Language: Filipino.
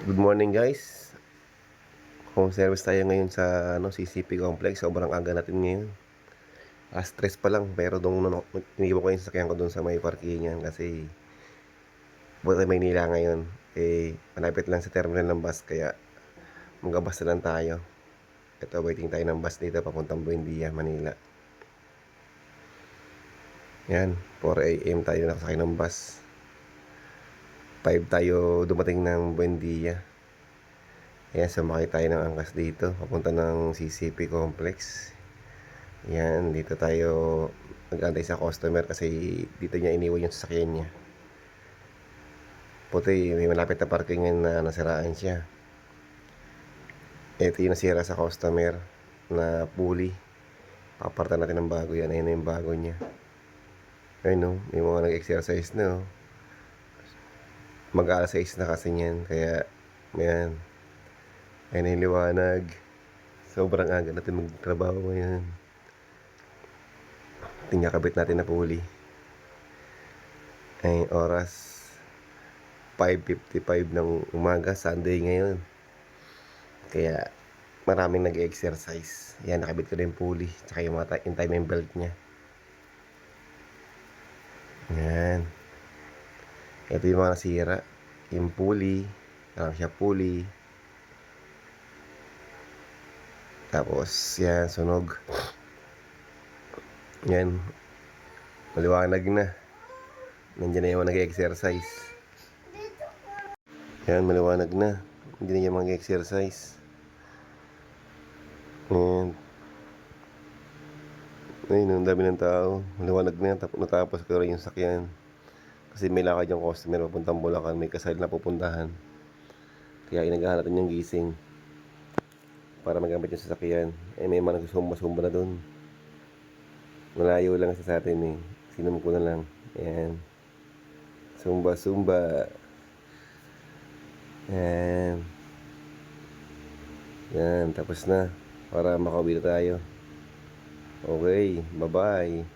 Good morning guys. Home service tayo ngayon sa CCP Complex. Sobrang aga natin ngayon. Stress pa lang pero iniwan ko yung sasakyan ko doon sa may parkingan kasi buti Maynila ngayon. Malapit lang sa terminal ng bus kaya magabas na lang tayo. Ito, waiting tayo ng bus dito papuntang Buendia, Manila. Yan, 4 AM tayo nakasakay ng bus. 5 tayo dumating ng Buendia. Ayan, sumakay tayo ng angkas dito papunta ng CCP Complex. Yan, dito tayo nag-antay sa customer kasi dito niya iniwan yung sasakyan niya. Puti, may malapit na parkingan na nasiraan siya. Ito yung nasira sa customer na pulley. Papartan natin ng bago yan. Ayun na yung bago niya. Ayun no, may mga nag-exercise na. Mag-alas 6 na kasi niyan. Kaya, yan. Ayun na yung liwanag. Sobrang aga natin magtrabaho ngayon. Tinakabit natin na pulley. Ay, oras 5:55 ng umaga, Sunday ngayon. Kaya maraming nag-exercise. Yan, nakabit ko na yung pulley. Tsaka yung timing belt niya. Yan. Ito yung mga nasira. Yung pulley. Parang siya pulley. Tapos, yan, sunog. Yan. Maliwanag na. Nandiyan na yung mga nag-exercise. Yan, maliwanag na. Hindi na yung mga exercise. Yan. Ayun, ang dami ng tao. Maliwanag na. Natapos ko rin yung sakyan. Kasi may lakad yung customer papuntang Bulacan. May kasal na pupuntahan. Kaya inagahan natin yung gising. Para magamit yung sasakyan. May mga nagsusumba-sumba na dun. Malayo lang sa atin eh. Sinum ko na lang. Ayan. Sumba-sumba. Ayan. Yan. Tapos na. Para makauwi na tayo. Okay. Bye-bye.